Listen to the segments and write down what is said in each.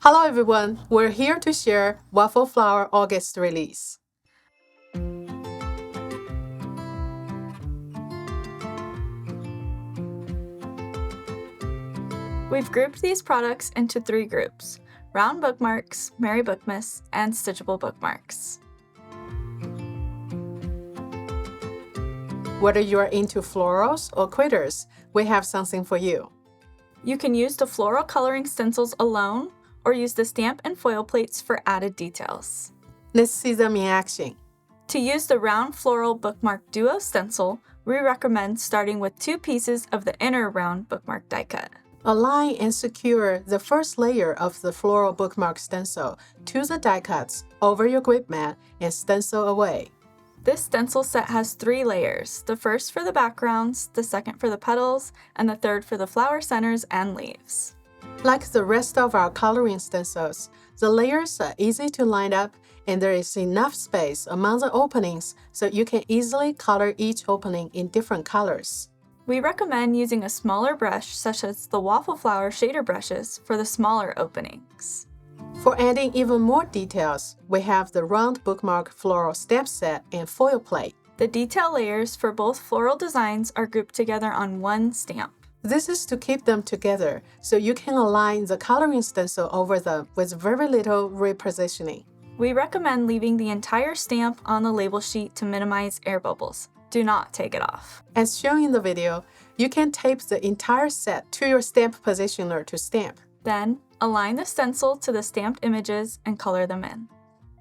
Hello everyone, we're here to share Waffle Flower August release. We've grouped these products into 3 groups: round bookmarks, Merry Bookmas, and stitchable bookmarks. Whether you're into florals or critters, we have something for you. You can use the floral coloring stencils alone, or use the stamp and foil plates for added details. Let's see them in action. To use the round floral bookmark duo stencil, we recommend starting with 2 pieces of the inner round bookmark die cut. Align and secure the first layer of the floral bookmark stencil to the die cuts over your grip mat and stencil away. This stencil set has 3 layers, the first for the backgrounds, the second for the petals, and the third for the flower centers and leaves. Like the rest of our coloring stencils, the layers are easy to line up and there is enough space among the openings so you can easily color each opening in different colors. We recommend using a smaller brush such as the Waffle Flower shader brushes for the smaller openings. For adding even more details, we have the round bookmark floral stamp set and foil plate. The detail layers for both floral designs are grouped together on one stamp. This is to keep them together so you can align the coloring stencil over them with very little repositioning. We recommend leaving the entire stamp on the label sheet to minimize air bubbles. Do not take it off. As shown in the video, you can tape the entire set to your stamp positioner to stamp. Then, align the stencil to the stamped images and color them in.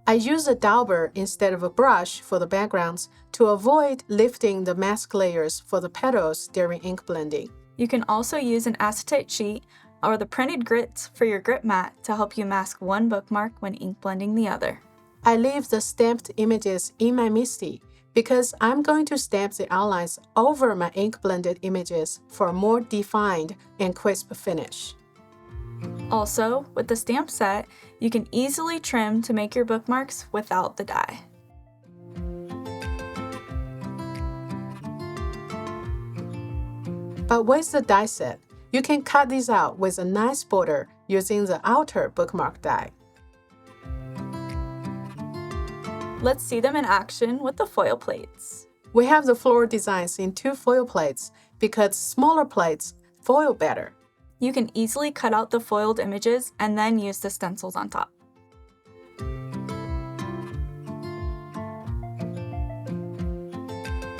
I use a dauber instead of a brush for the backgrounds to avoid lifting the mask layers for the petals during ink blending. You can also use an acetate sheet or the printed grits for your grip mat to help you mask one bookmark when ink blending the other. I leave the stamped images in my MISTI because I'm going to stamp the outlines over my ink blended images for a more defined and crisp finish. Also, with the stamp set, you can easily trim to make your bookmarks without the die. But with the die set, you can cut these out with a nice border using the outer bookmark die. Let's see them in action with the foil plates. We have the floral designs in 2 foil plates because smaller plates foil better. You can easily cut out the foiled images and then use the stencils on top.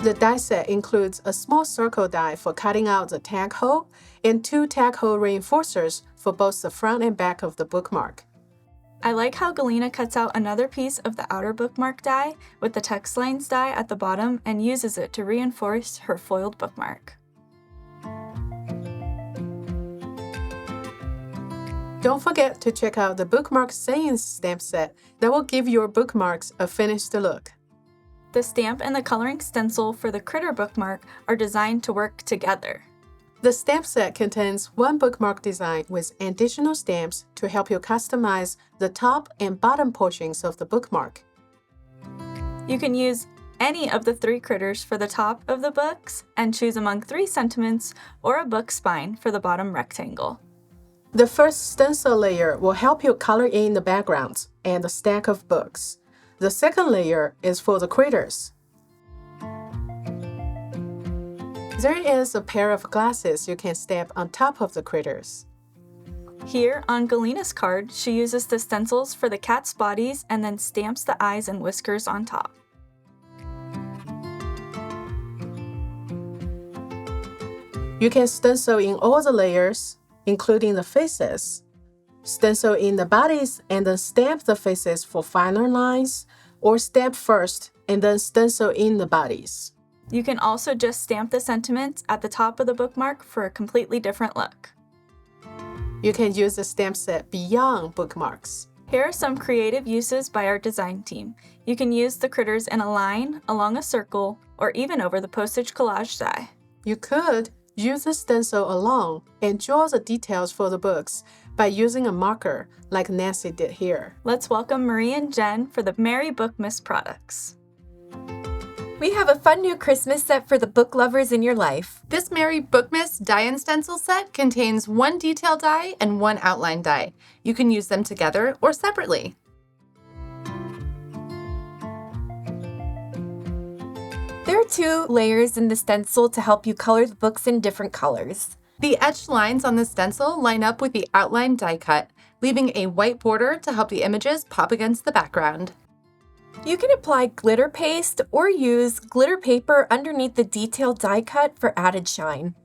The die set includes a small circle die for cutting out the tag hole and 2 tag hole reinforcers for both the front and back of the bookmark. I like how Galena cuts out another piece of the outer bookmark die with the text lines die at the bottom and uses it to reinforce her foiled bookmark. Don't forget to check out the Bookmark Sayings stamp set that will give your bookmarks a finished look. The stamp and the coloring stencil for the critter bookmark are designed to work together. The stamp set contains 1 bookmark design with additional stamps to help you customize the top and bottom portions of the bookmark. You can use any of the 3 critters for the top of the books and choose among 3 sentiments or a book spine for the bottom rectangle. The first stencil layer will help you color in the backgrounds and the stack of books. The second layer is for the critters. There is a pair of glasses you can stamp on top of the critters. Here on Galena's card, she uses the stencils for the cat's bodies and then stamps the eyes and whiskers on top. You can stencil in all the layers, including the faces. Stencil in the bodies and then stamp the faces for finer lines, or stamp first and then stencil in the bodies. You can also just stamp the sentiments at the top of the bookmark for a completely different look. You can use the stamp set beyond bookmarks. Here are some creative uses by our design team. You can use the critters in a line, along a circle, or even over the postage collage die. You could use the stencil alone and draw the details for the books by using a marker like Nancy did here. Let's welcome Marie and Jen for the Merry Bookmas products. We have a fun new Christmas set for the book lovers in your life. This Merry Bookmas die and stencil set contains one detail die and one outline die. You can use them together or separately. There are 2 layers in the stencil to help you color the books in different colors. The etched lines on the stencil line up with the outline die cut, leaving a white border to help the images pop against the background. You can apply glitter paste or use glitter paper underneath the detailed die cut for added shine.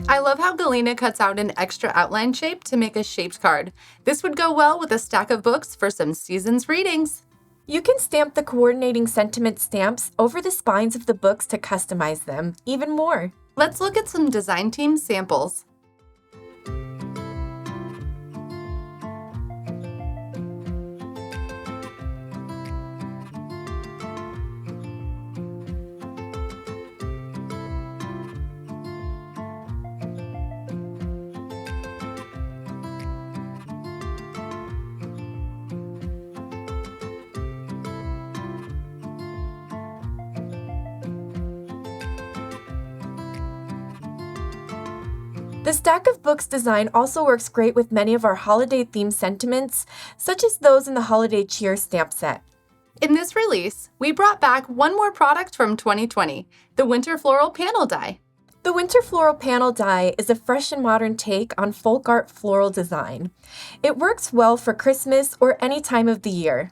I love how Galena cuts out an extra outline shape to make a shaped card. This would go well with a stack of books for some season's readings. You can stamp the coordinating sentiment stamps over the spines of the books to customize them even more. Let's look at some design team samples. The stack of books design also works great with many of our holiday-themed sentiments, such as those in the Holiday Cheer stamp set. In this release, we brought back one more product from 2020, the Winter Floral Panel Die. The Winter Floral Panel Die is a fresh and modern take on folk art floral design. It works well for Christmas or any time of the year.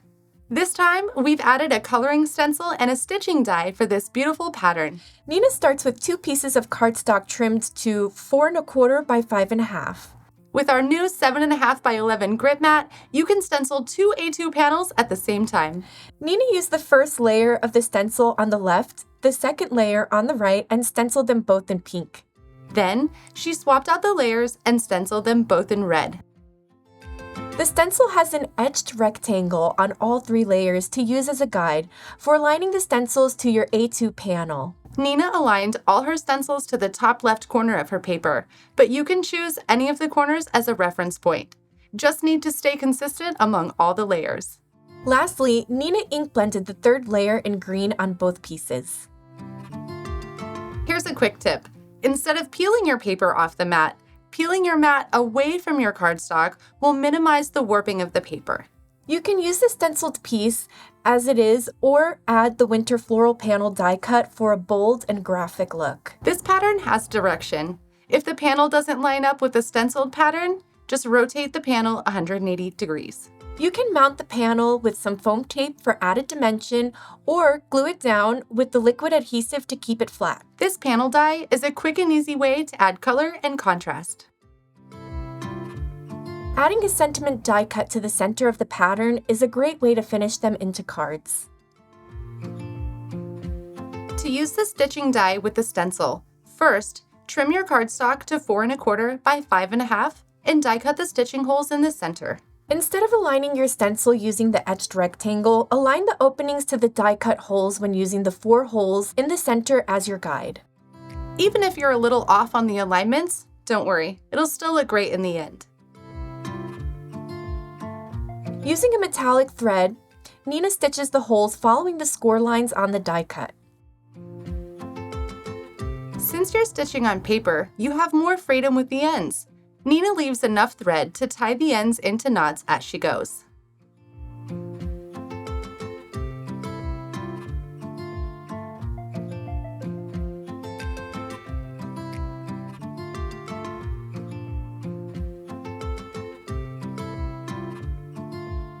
This time, we've added a coloring stencil and a stitching die for this beautiful pattern. Nina starts with 2 pieces of cardstock trimmed to 4 1/4 by 5 1/2. With our new 7.5 by 11 grit mat, you can stencil 2 A2 panels at the same time. Nina used the first layer of the stencil on the left, the second layer on the right, and stenciled them both in pink. Then, she swapped out the layers and stenciled them both in red. The stencil has an etched rectangle on all 3 layers to use as a guide for aligning the stencils to your A2 panel. Nina aligned all her stencils to the top left corner of her paper, but you can choose any of the corners as a reference point. Just need to stay consistent among all the layers. Lastly, Nina ink blended the 3rd layer in green on both pieces. Here's a quick tip. Instead of peeling your paper off the mat, peeling your mat away from your cardstock will minimize the warping of the paper. You can use the stenciled piece as it is or add the Winter Floral Panel die cut for a bold and graphic look. This pattern has direction. If the panel doesn't line up with the stenciled pattern, just rotate the panel 180 degrees. You can mount the panel with some foam tape for added dimension or glue it down with the liquid adhesive to keep it flat. This panel die is a quick and easy way to add color and contrast. Adding a sentiment die cut to the center of the pattern is a great way to finish them into cards. To use the stitching die with the stencil, first, trim your cardstock to 4 1/4 by 5 1/2 and die cut the stitching holes in the center. Instead of aligning your stencil using the etched rectangle, align the openings to the die cut holes when using the 4 holes in the center as your guide. Even if you're a little off on the alignments, don't worry, it'll still look great in the end. Using a metallic thread, Nina stitches the holes following the score lines on the die cut. Since you're stitching on paper, you have more freedom with the ends. Nina leaves enough thread to tie the ends into knots as she goes.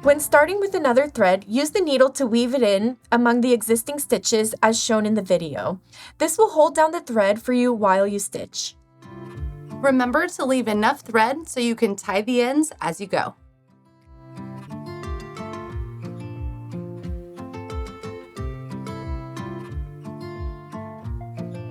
When starting with another thread, use the needle to weave it in among the existing stitches as shown in the video. This will hold down the thread for you while you stitch. Remember to leave enough thread so you can tie the ends as you go.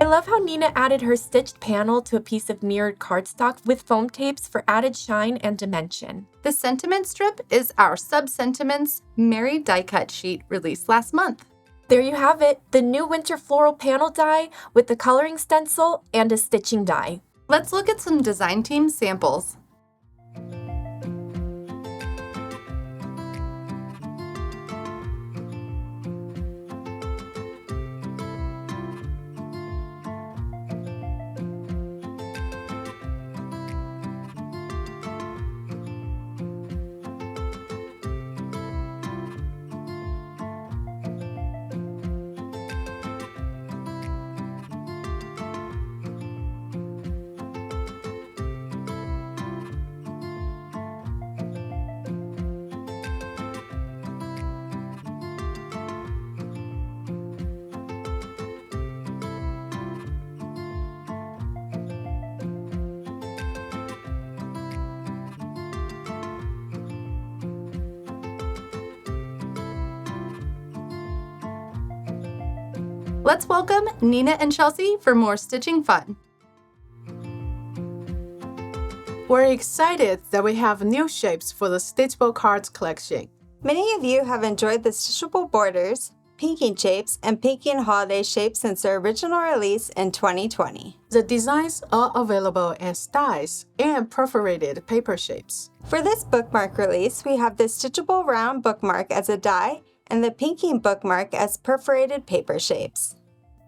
I love how Nina added her stitched panel to a piece of mirrored cardstock with foam tapes for added shine and dimension. The sentiment strip is our Sub-Sentiments Merry die cut sheet released last month. There you have it, the new Winter Floral Panel die with the coloring stencil and a stitching die. Let's look at some design team samples. Let's welcome Nina and Chelsea for more stitching fun. We're excited that we have new shapes for the Stitchable Cards collection. Many of you have enjoyed the stitchable borders, pinking shapes, and pinking holiday shapes since their original release in 2020. The designs are available as dies and perforated paper shapes. For this bookmark release, we have the stitchable round bookmark as a die and the pinking bookmark as perforated paper shapes.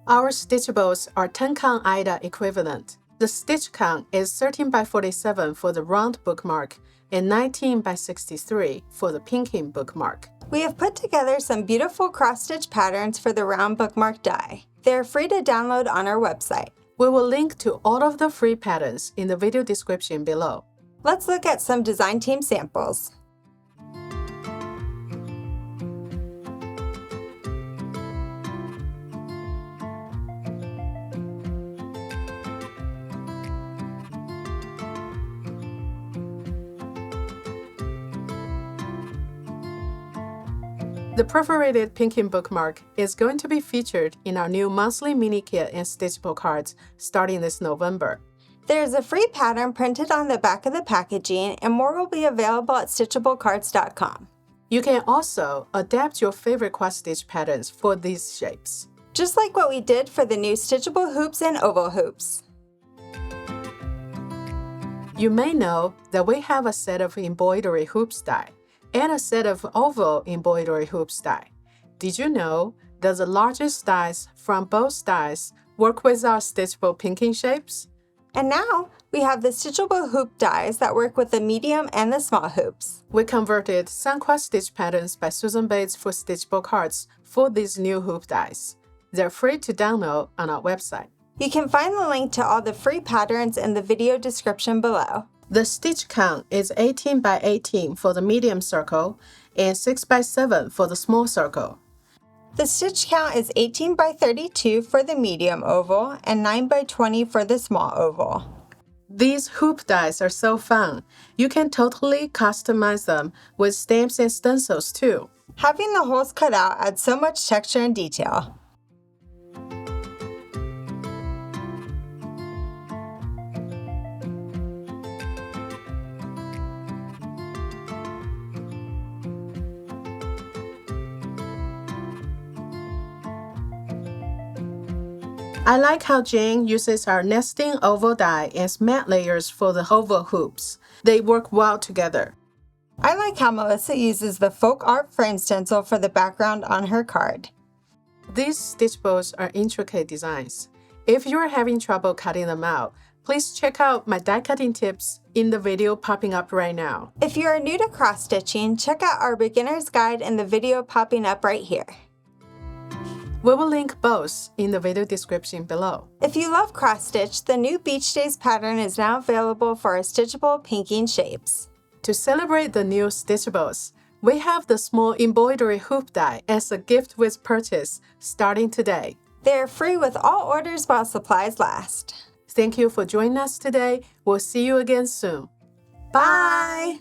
Our stitchables are 10 count IDA equivalent. The stitch count is 13 by 47 for the round bookmark and 19 by 63 for the pinking bookmark. We have put together some beautiful cross-stitch patterns for the round bookmark die. They are free to download on our website. We will link to all of the free patterns in the video description below. Let's look at some design team samples. The perforated pinking bookmark is going to be featured in our new monthly mini kit and stitchable cards starting this November. There is a free pattern printed on the back of the packaging, and more will be available at stitchablecards.com. You can also adapt your favorite cross-stitch patterns for these shapes. Just like what we did for the new stitchable hoops and oval hoops. You may know that we have a set of embroidery hoops die and a set of oval embroidery hoops die. Did you know that the largest dies from both dies work with our stitchable pinking shapes? And now we have the stitchable hoop dies that work with the medium and the small hoops. We converted some cross-stitch patterns by Susan Bates for stitchable cards for these new hoop dies. They're free to download on our website. You can find the link to all the free patterns in the video description below. The stitch count is 18 by 18 for the medium circle and 6 by 7 for the small circle. The stitch count is 18 by 32 for the medium oval and 9 by 20 for the small oval. These hoop dies are so fun. You can totally customize them with stamps and stencils too. Having the holes cut out adds so much texture and detail. I like how Jane uses our nesting oval die as matte layers for the oval hoops. They work well together. I like how Melissa uses the folk art frame stencil for the background on her card. These stitchables are intricate designs. If you're having trouble cutting them out, please check out my die cutting tips in the video popping up right now. If you are new to cross-stitching, check out our beginner's guide in the video popping up right here. We will link both in the video description below. If you love cross-stitch, the new Beach Days pattern is now available for our stitchable pinking shapes. To celebrate the new stitchables, we have the small embroidery hoop die as a gift with purchase starting today. They are free with all orders while supplies last. Thank you for joining us today. We'll see you again soon. Bye!